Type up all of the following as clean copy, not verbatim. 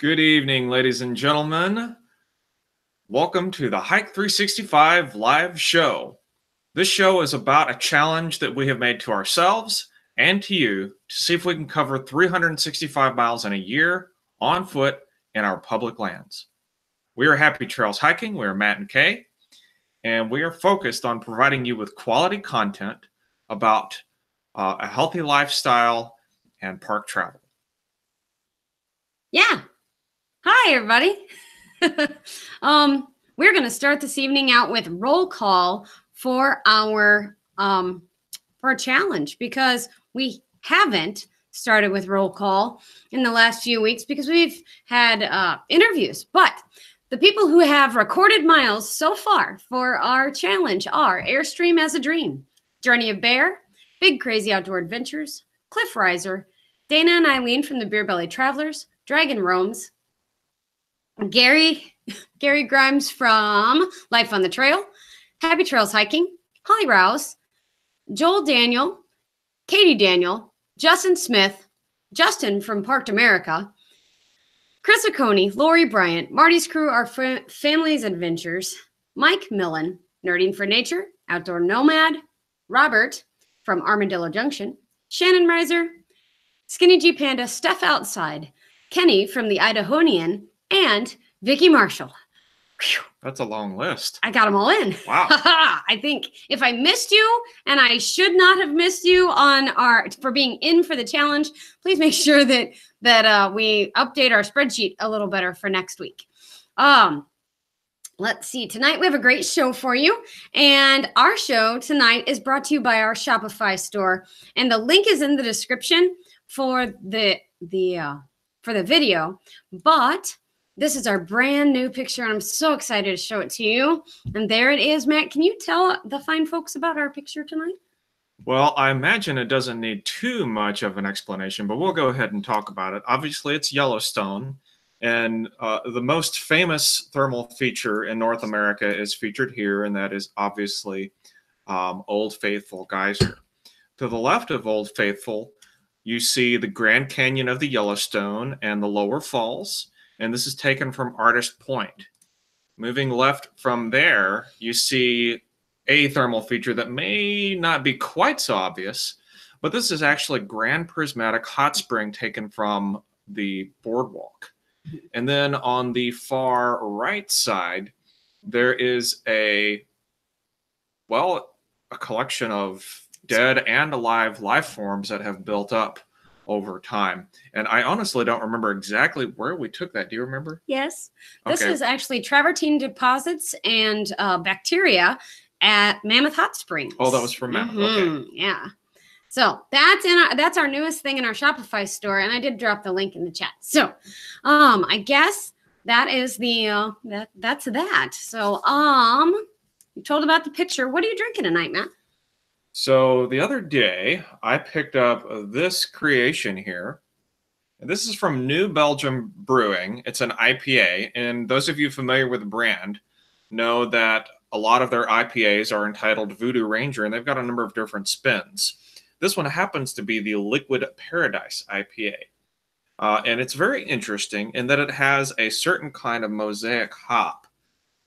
Good evening, ladies and gentlemen. Welcome to the Hike 365 live show. This show is about a challenge that we have made to ourselves and to you to see if we can cover 365 miles in a year on foot in our public lands. We are Happy Trails Hiking. We are Matt and Kay, and we are focused on providing you with quality content about a healthy lifestyle and park travel. Yeah. Hi, everybody. We're going to start this evening out with roll call for our challenge, because we haven't started with roll call in the last few weeks because we've had interviews. But the people who have recorded miles so far for our challenge are Airstream as a Dream, Journey of Bear, Big Crazy Outdoor Adventures, Cliff Riser, Dana and Eileen from the Beer Belly Travelers, Dragon Roams, Gary Grimes from Life on the Trail, Happy Trails Hiking, Holly Rouse, Joel Daniel, Katie Daniel, Justin Smith, Justin from Parked America, Chris Oconee, Lori Bryant, Marty's Crew, Our Family's Adventures, Mike Millen, Nerding for Nature, Outdoor Nomad, Robert from Armadillo Junction, Shannon Reiser, Skinny G Panda, Steph Outside, Kenny from the Idahonian, and Vicky Marshall. Whew. That's a long list. I got them all in. Wow. I think if I missed you, and I should not have missed you for being in for the challenge, please make sure that we update our spreadsheet a little better for next week. Let's see. Tonight we have a great show for you, and our show tonight is brought to you by our Shopify store, and the link is in the description for the video. But this is our brand new picture, and I'm so excited to show it to you. And there it is, Matt. Can you tell the fine folks about our picture tonight? Well, I imagine it doesn't need too much of an explanation, but we'll go ahead and talk about it. Obviously, it's Yellowstone, and the most famous thermal feature in North America is featured here, and that is obviously Old Faithful Geyser. To the left of Old Faithful, you see the Grand Canyon of the Yellowstone and the Lower Falls, and this is taken from Artist Point. Moving left from there, you see a thermal feature that may not be quite so obvious, but this is actually Grand Prismatic Hot Spring taken from the boardwalk. And then on the far right side, there is a collection of dead and alive life forms that have built up over time. And I honestly don't remember exactly where we took that. Do you remember? Yes. This is actually travertine deposits and bacteria at Mammoth Hot Springs. Oh, that was from Mammoth. Okay. Yeah. So that's our newest thing in our Shopify store, and I did drop the link in the chat. So I guess that is that's that. So you told about the picture. What are you drinking tonight, Matt? So the other day, I picked up this creation here. And this is from New Belgium Brewing. It's an IPA. And those of you familiar with the brand know that a lot of their IPAs are entitled Voodoo Ranger, and they've got a number of different spins. This one happens to be the Liquid Paradise IPA. And it's very interesting in that it has a certain kind of mosaic hop.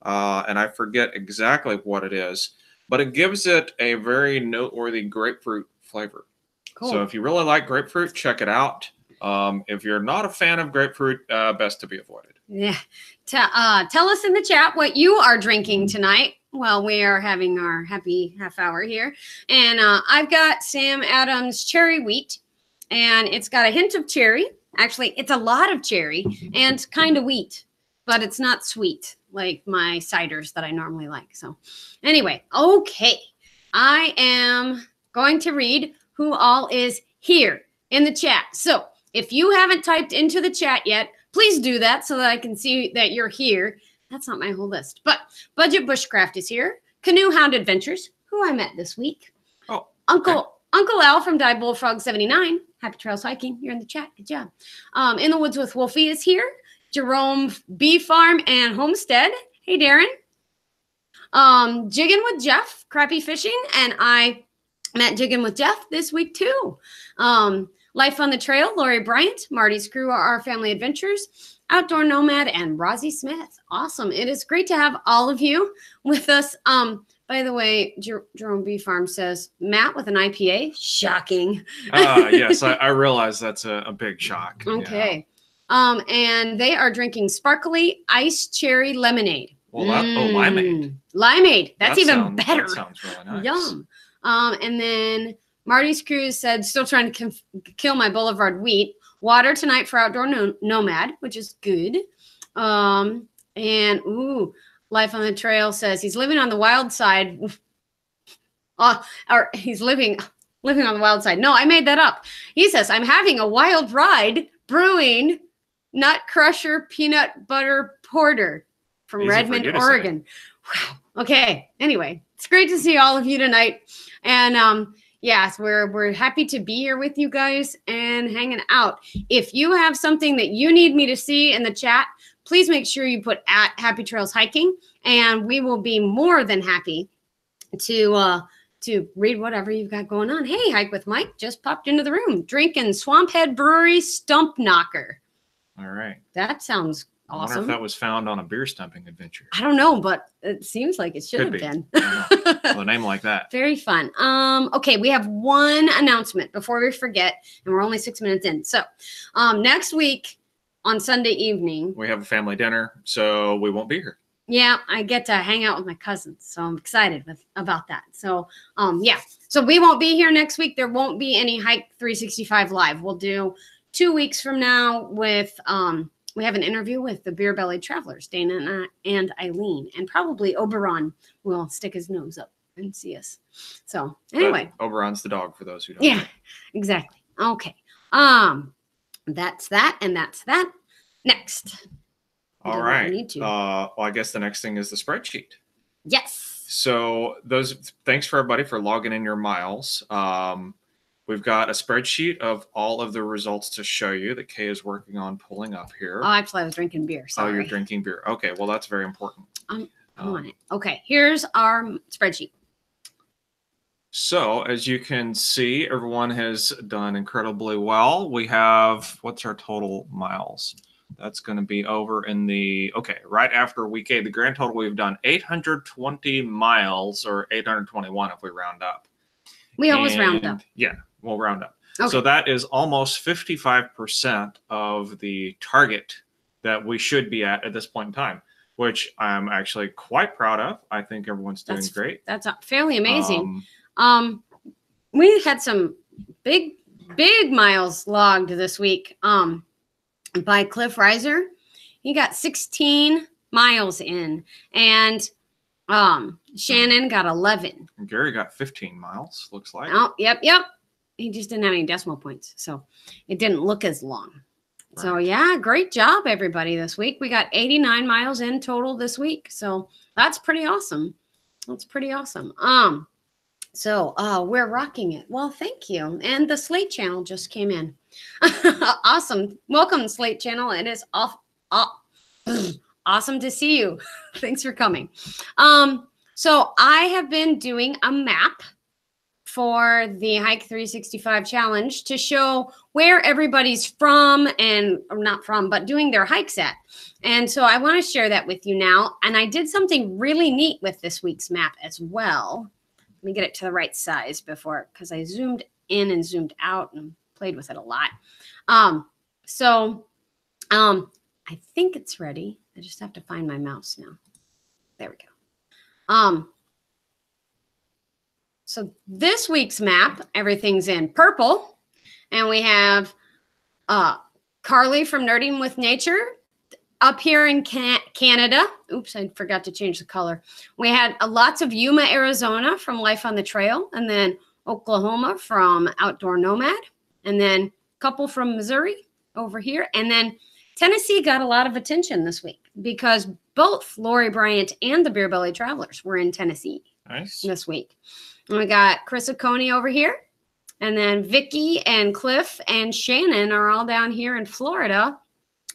And I forget exactly what it is, but it gives it a very noteworthy grapefruit flavor. Cool. So if you really like grapefruit, check it out. If you're not a fan of grapefruit, best to be avoided. Yeah. Tell us in the chat what you are drinking tonight while we are having our happy half hour here. And I've got Sam Adams Cherry Wheat, and it's got a hint of cherry. Actually, it's a lot of cherry and kind of wheat, but it's not sweet like my ciders that I normally like. So anyway, okay. I am going to read who all is here in the chat. So if you haven't typed into the chat yet, please do that so that I can see that you're here. That's not my whole list, but Budget Bushcraft is here. Canoe Hound Adventures, who I met this week. Oh, Uncle Al from Die Bullfrog 79. Happy Trails Hiking. You're in the chat. Good job. In the Woods with Wolfie is here. Jerome Bee Farm and Homestead. Hey, Darren. Jigging with Jeff, Crappy Fishing, and I met Jigging with Jeff this week too. Life on the Trail, Lori Bryant, Marty's Crew, Our Family Adventures, Outdoor Nomad, and Rosie Smith. Awesome. It is great to have all of you with us. By the way, Jerome B. Farm says, Matt with an IPA? Shocking. Yes, I realize that's a big shock. Okay. Yeah. And they are drinking sparkly ice cherry lemonade. Well, limeade. Limeade. That's even better. That sounds really nice. Yum. And then Marty's Cruise said, still trying to kill my boulevard wheat. Water tonight for Outdoor Nomad, which is good. And Life on the Trail says he's living on the wild side. Or he's living on the wild side. No, I made that up. He says, I'm having a wild ride brewing Nut Crusher Peanut Butter Porter from Easy Redmond, Oregon. Wow. Okay. Anyway, it's great to see all of you tonight. And yes, we're happy to be here with you guys and hanging out. If you have something that you need me to see in the chat, please make sure you put at Happy Trails Hiking, and we will be more than happy to read whatever you've got going on. Hey, Hike with Mike just popped into the room, drinking Swamphead Brewery Stump Knocker. All right. That sounds awesome. I wonder if that was found on a beer stumping adventure. I don't know, but it seems like it should have been. With a name like that. Very fun. Okay, we have one announcement before we forget, and we're only 6 minutes in. So next week on Sunday evening, we have a family dinner, so we won't be here. Yeah, I get to hang out with my cousins, so I'm excited about that. So, yeah, so we won't be here next week. There won't be any Hike 365 Live. We'll do 2 weeks from now with we have an interview with the Beer Belly Travelers, Dana and Eileen, and probably Oberon will stick his nose up and see us. So anyway, Oberon's the dog for those who don't. Yeah, exactly. Okay, that's that, and that's that. Next. All right. Well, I guess the next thing is the spreadsheet. Yes. So thanks for everybody for logging in your miles. We've got a spreadsheet of all of the results to show you that Kay is working on pulling up here. Oh, actually, I was drinking beer. Sorry. Oh, you're drinking beer. Okay, well, that's very important. I'm on it. Okay, here's our spreadsheet. So, as you can see, everyone has done incredibly well. We have, what's our total miles? That's going to be over in the, okay, right after week 8, the grand total, we've done 820 miles, or 821 if we round up. We always round up. Yeah, we'll round up. Okay. So that is almost 55% of the target that we should be at this point in time, which I'm actually quite proud of. I think everyone's doing great. That's fairly amazing. We had some big miles logged this week. By Cliff Reiser, he got 16 miles in, and Shannon got 11. And Gary got 15 miles, looks like. Oh, yep. He just didn't have any decimal points, so it didn't look as long. Right. So yeah, great job everybody this week. We got 89 miles in total this week, so that's pretty awesome. So we're rocking it. Well, thank you. And the Slate channel just came in. Awesome. Welcome, Slate channel. It is awesome to see you. Thanks for coming. So I have been doing a map for the Hike 365 challenge to show where everybody's from, and or not from, but doing their hikes at. And so I want to share that with you now. And I did something really neat with this week's map as well. Let me get it to the right size because I zoomed in and zoomed out and played with it a lot. I think it's ready. I just have to find my mouse now. There we go. So this week's map, everything's in purple, and we have Carly from Nerding with Nature up here in Canada. Oops, I forgot to change the color. We had lots of Yuma, Arizona from Life on the Trail, and then Oklahoma from Outdoor Nomad, and then a couple from Missouri over here. And then Tennessee got a lot of attention this week because both Lori Bryant and the Beer Belly Travelers were in Tennessee this week. And we got Chris Oconee over here, and then Vicky and Cliff and Shannon are all down here in Florida.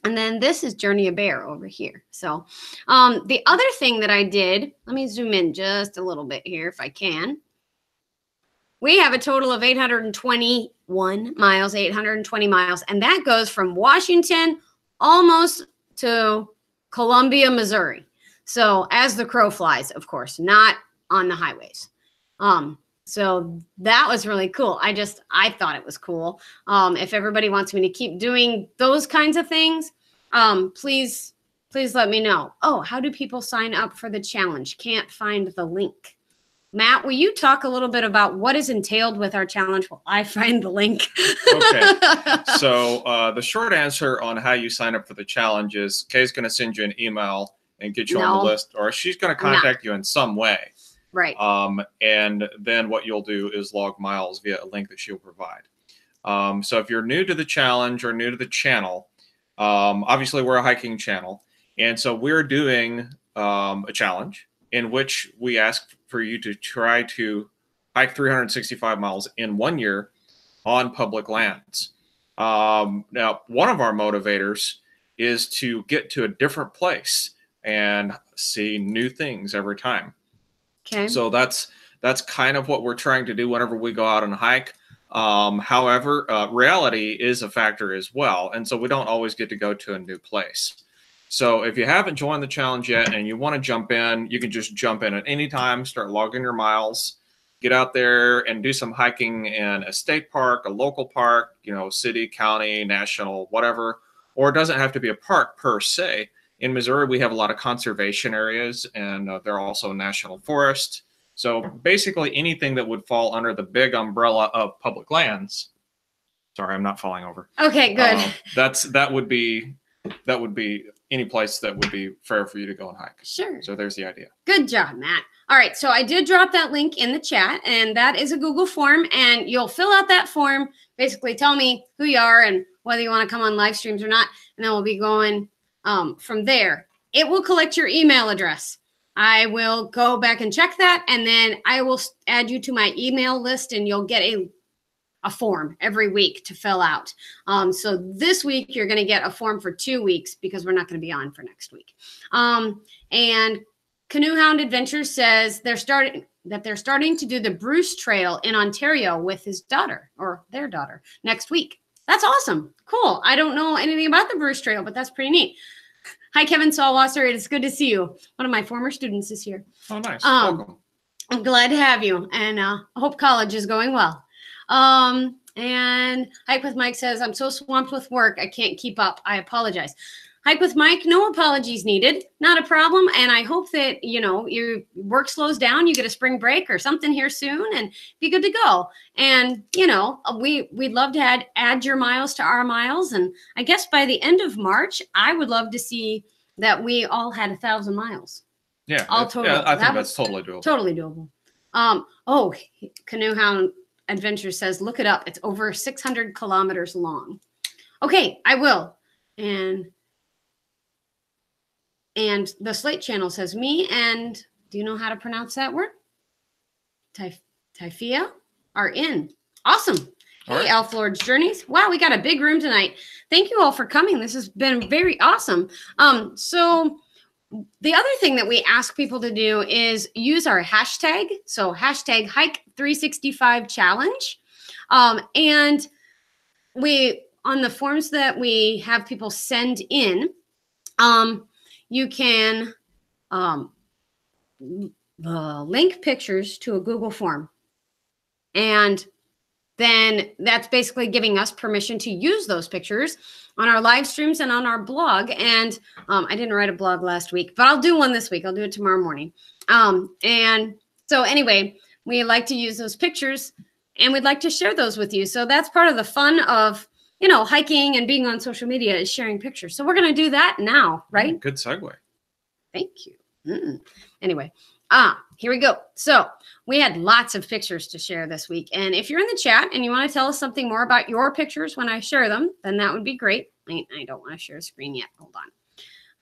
And then this is Journey a Bear over here. So the other thing that I did, let me zoom in just a little bit here if I can. we have a total of 821 miles, 820 miles, and that goes from Washington almost to Columbia, Missouri. So as the crow flies, of course, not on the highways. So that was really cool. I thought it was cool. If everybody wants me to keep doing those kinds of things, please let me know. Oh, how do people sign up for the challenge? Can't find the link. Matt, will you talk a little bit about what is entailed with our challenge while I find the link? Okay. So the short answer on how you sign up for the challenge is Kay's going to send you an email and get you on the list, or she's going to contact you in some way. Right. And then what you'll do is log miles via a link that she'll provide. So if you're new to the challenge or new to the channel, obviously we're a hiking channel. And so we're doing a challenge in which we ask for you to try to hike 365 miles in 1 year on public lands. Now, one of our motivators is to get to a different place and see new things every time. Okay. So that's kind of what we're trying to do whenever we go out and hike. However, reality is a factor as well. And so we don't always get to go to a new place. So if you haven't joined the challenge yet and you want to jump in, you can just jump in at any time, start logging your miles, get out there and do some hiking in a state park, a local park, city, county, national, whatever. Or it doesn't have to be a park per se. In Missouri, we have a lot of conservation areas, and there are also national forests. So basically anything that would fall under the big umbrella of public lands. Sorry, I'm not falling over. Okay, good. That would be any place that would be fair for you to go and hike. Sure. So there's the idea. Good job, Matt. All right, so I did drop that link in the chat, and that is a Google form, and you'll fill out that form, basically tell me who you are and whether you want to come on live streams or not, and then we'll be going from there. It will collect your email address. I will go back and check that, and then I will add you to my email list, and you'll get a form every week to fill out. So this week you're going to get a form for 2 weeks because we're not going to be on for next week. And Canoe Hound Adventures says they're starting to do the Bruce Trail in Ontario with his daughter or their daughter next week. That's awesome. Cool. I don't know anything about the Bruce Trail, but that's pretty neat. Hi, Kevin Sawwasser. It is good to see you. One of my former students is here. Oh, nice. Welcome. I'm glad to have you, and I hope college is going well. And Hike with Mike says, I'm so swamped with work, I can't keep up. I apologize. Hike with Mike, no apologies needed. Not a problem. And I hope that, your work slows down, you get a spring break or something here soon and be good to go. And, we'd love to add your miles to our miles. And I guess by the end of March, I would love to see that we all had 1,000 miles. Yeah. All total. Yeah, I think that's totally doable. Totally doable. Canoe Hound Adventure says, look it up. It's over 600 kilometers long. Okay, I will. And the Slate Channel says, me and, do you know how to pronounce that word? Typhia are in. Awesome. Hey, right. Elf Lord's Journeys. Wow, we got a big room tonight. Thank you all for coming. This has been very awesome. So the other thing that we ask people to do is use our hashtag. So hashtag Hike365Challenge. And we, on the forms that we have people send in, you can link pictures to a Google form. And then that's basically giving us permission to use those pictures on our live streams and on our blog. And I didn't write a blog last week, but I'll do one this week. I'll do it tomorrow morning. And so anyway, we like to use those pictures and we'd like to share those with you. So that's part of the fun of, hiking and being on social media is sharing pictures. So we're going to do that now, right? Good segue. Thank you. Anyway, here we go. So we had lots of pictures to share this week. And if you're in the chat and you want to tell us something more about your pictures when I share them, then that would be great. I don't want to share a screen yet. Hold on.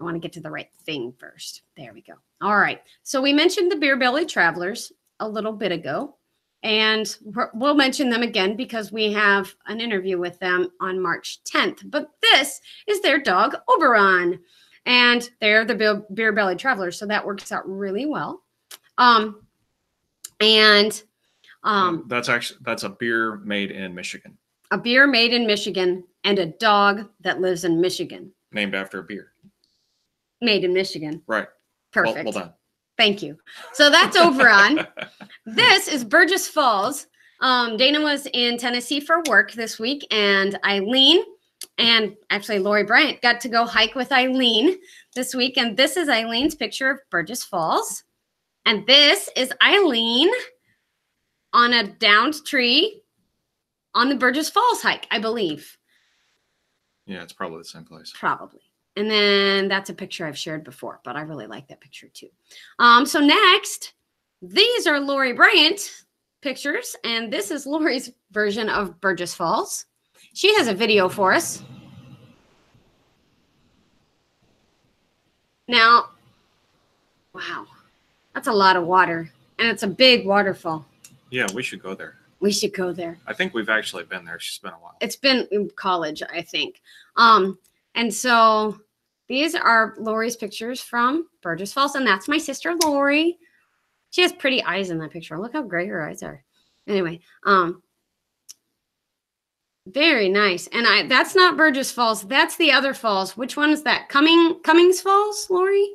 I want to get to the right thing first. There we go. All right. So we mentioned the Beer Belly Travelers a little bit ago. And we'll mention them again because we have an interview with them on March 10th. But this is their dog, Oberon. And they're the Beer Belly Travelers. So that works out really well. And That's a beer made in Michigan, A beer made in Michigan, and a dog that lives in Michigan. named after a beer. Made in Michigan. Right. Perfect. Well done. Thank you. So that's Oberon. This is Burgess Falls. Dana was in Tennessee for work this week, and Eileen and actually Lori Bryant got to go hike with Eileen this week. And this is Eileen's picture of Burgess Falls. And this is Eileen on a downed tree on the Burgess Falls hike, I believe. Yeah, it's probably the same place. Probably. And then that's a picture I've shared before, but I really like that picture too. So next, these are Lori Bryant pictures, and this is Lori's version of Burgess Falls. She has a video for us. Now, wow, that's a lot of water, and it's a big waterfall. Yeah, we should go there. We should go there. I think we've actually been there. It's been a while. It's been in college, I think. And so these are Lori's pictures from Burgess Falls, and that's my sister Lori. She has pretty eyes in that picture. Look how gray her eyes are. Anyway, very nice. And that's not Burgess Falls. That's the other falls. Which one is that? Cummings Falls, Lori?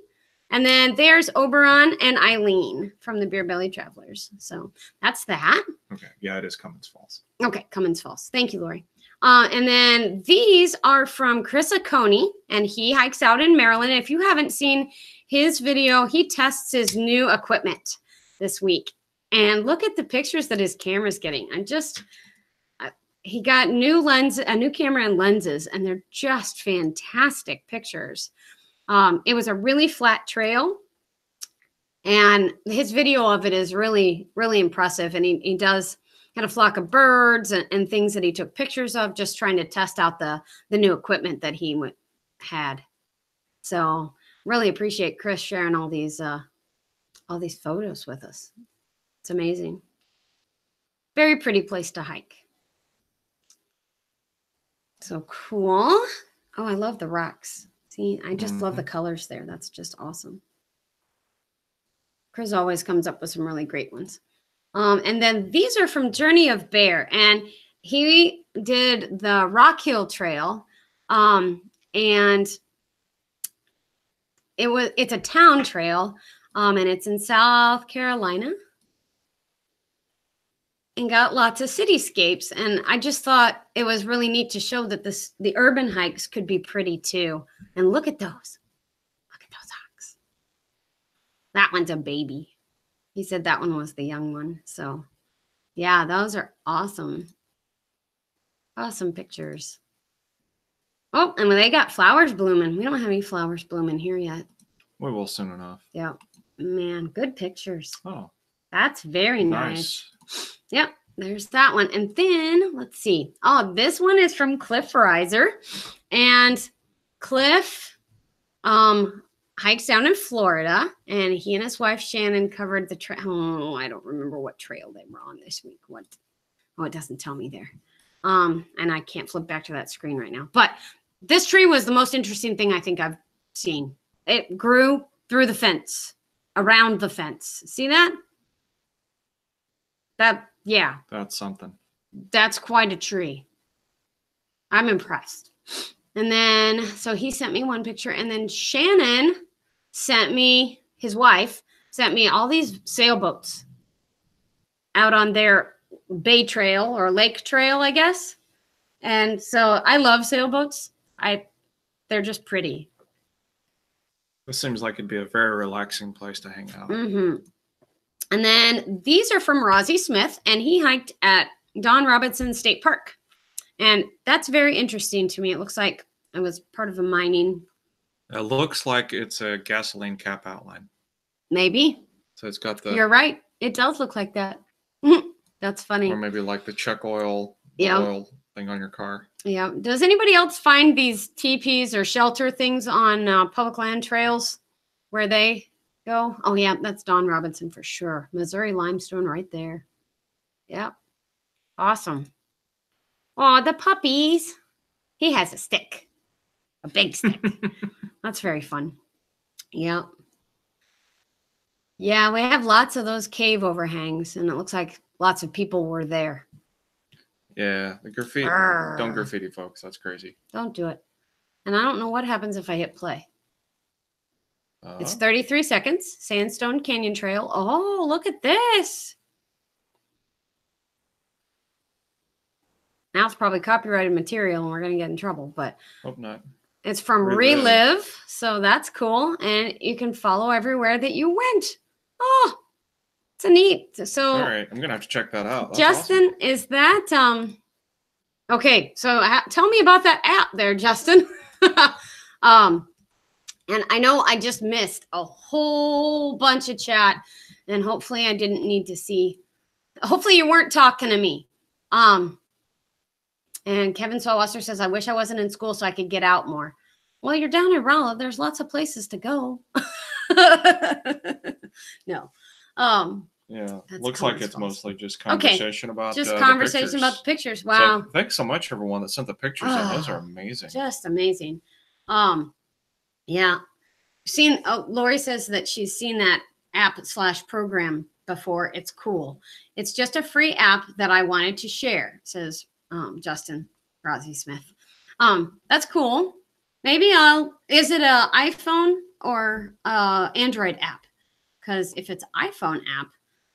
And then there's Oberon and Eileen from the Beer Belly Travelers. So that's that. Okay. Yeah, it is Cummins Falls. Okay, Cummins Falls. Thank you, Lori. And then these are from Chris Aconi, and he hikes out in Maryland. If you haven't seen his video, he tests his new equipment this week. And look at the pictures that his camera's getting. He got a new camera and lenses, and they're just fantastic pictures. It was a really flat trail, and his video of it is really, really impressive. And he had a flock of birds and things that he took pictures of, just trying to test out the new equipment that he had. So really appreciate Chris sharing all these photos with us. It's amazing. Very pretty place to hike. So cool. Oh, I love the rocks. See, I just love the colors there. That's just awesome. Chris always comes up with some really great ones. And then these are from Journey of Bear, and he did the Rock Hill Trail, and it's a town trail, and it's in South Carolina, and got lots of cityscapes. And I just thought it was really neat to show that the urban hikes could be pretty too. And look at those. Look at those hikes. That one's a baby. He said that one was the young one. So yeah, those are awesome. Awesome pictures. Oh, and they got flowers blooming. We don't have any flowers blooming here yet. We will soon enough. Yeah. Man, good pictures. Oh. That's very nice. Yep, there's that one. And then let's see. Oh, this one is from Cliff Reiser. And Cliff hikes down in Florida, and he and his wife Shannon covered the trail. Oh, I don't remember what trail they were on this week. Oh, it doesn't tell me there. And I can't flip back to that screen right now. But this tree was the most interesting thing I think I've seen. It grew through the fence, around the fence. See that? Yeah. That's something. That's quite a tree. I'm impressed. And then, so he sent me one picture, and then Shannon his wife sent me all these sailboats out on their bay trail or lake trail, I guess. And so I love sailboats. They're just pretty. This seems like it'd be a very relaxing place to hang out. Mm-hmm. And then these are from Rozzy Smith, and he hiked at Don Robinson State Park. And that's very interesting to me. It looks like it was part of a mining. It looks like it's a gasoline cap outline. Maybe. So it's got the... You're right. It does look like that. That's funny. Or maybe like the check oil thing on your car. Yeah. Does anybody else find these teepees or shelter things on public land trails where they go? Oh, yeah. That's Don Robinson for sure. Missouri limestone right there. Yep. Awesome. Oh, the puppies. He has a stick. A big stick. That's very fun. Yep. Yeah, we have lots of those cave overhangs, and it looks like lots of people were there. Yeah, the graffiti. Arr. Don't graffiti, folks. That's crazy. Don't do it. And I don't know what happens if I hit play. It's Uh, 33 seconds. Sandstone Canyon Trail. Oh, look at this. Now it's probably copyrighted material and we're going to get in trouble, but hope not. it's from Relive. So that's cool. And you can follow everywhere that you went. Oh, it's a neat. So All right, I'm gonna have to check that out. That's Justin, awesome. is that okay? So tell me about that app there, Justin. And I know I just missed a whole bunch of chat, and hopefully I didn't need to see. Hopefully you weren't talking to me. And Kevin Swalwasser says, I wish I wasn't in school so I could get out more. Well, you're down in Rolla. There's lots of places to go. No. Yeah, That's looks like Colin's it's fault. mostly just conversation about Just the conversation about the pictures. pictures. Wow. So thanks so much, everyone that sent the pictures in. Those are Oh, amazing. Just amazing. Yeah. Lori says that she's seen that app/program before. It's cool. It's just a free app that I wanted to share, says Justin Rossi Smith. That's cool. Maybe is it a iPhone or Android app? Because if it's iPhone app,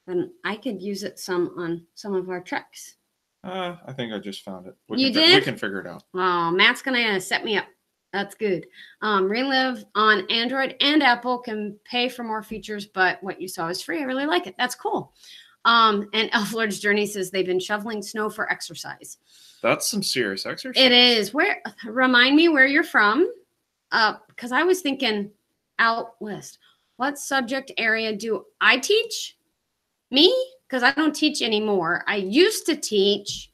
then I could use it some on some of our trucks. I think I just found it. You We did? can figure it out. Oh, Matt's gonna set me up. That's good. Relive on Android and Apple can pay for more features, but what you saw is free. I really like it. That's cool. And Elf Lord's Journey says they've been shoveling snow for exercise. That's some serious exercise. It is. Remind me where you're from. Because I was thinking out west. What subject area do I teach? Me? Because I don't teach anymore. I used to teach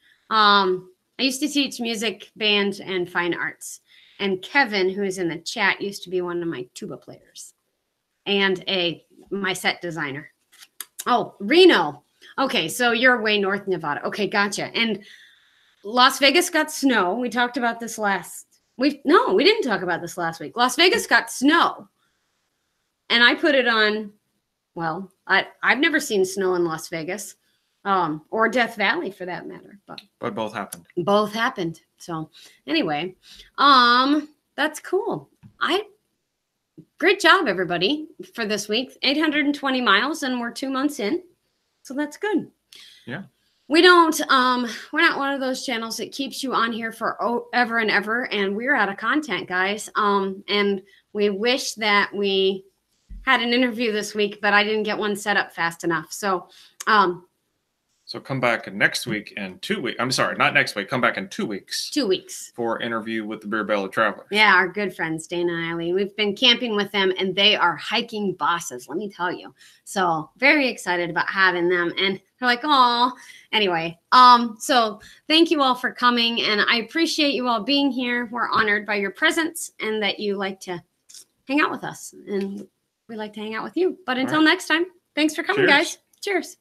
music, band, and fine arts. And Kevin, who is in the chat, used to be one of my tuba players and my set designer. Oh, Reno. Okay, so you're way north Nevada. Okay, gotcha. And Las Vegas got snow. We talked about this we didn't talk about this last week. Las Vegas got snow. And I put it on, well, I've never seen snow in Las Vegas, or Death Valley for that matter. But both happened. Both happened. So anyway, that's cool. Great job, everybody, for this week. 820 miles, and we're 2 months in. So that's good. Yeah. We're not one of those channels that keeps you on here for ever and ever. And we're out of content, guys. And we wish that we had an interview this week, but I didn't get one set up fast enough. So, so come back next week in 2 weeks. I'm sorry, not next week. Come back in 2 weeks. 2 weeks. For interview with the Beer Belly Travelers. Yeah, our good friends, Dana and Eileen. We've been camping with them, and they are hiking bosses, let me tell you. So very excited about having them. And they're like, oh, anyway. So thank you all for coming, and I appreciate you all being here. We're honored by your presence and that you like to hang out with us. And we like to hang out with you. But until next time, thanks for coming, Cheers. guys. Cheers.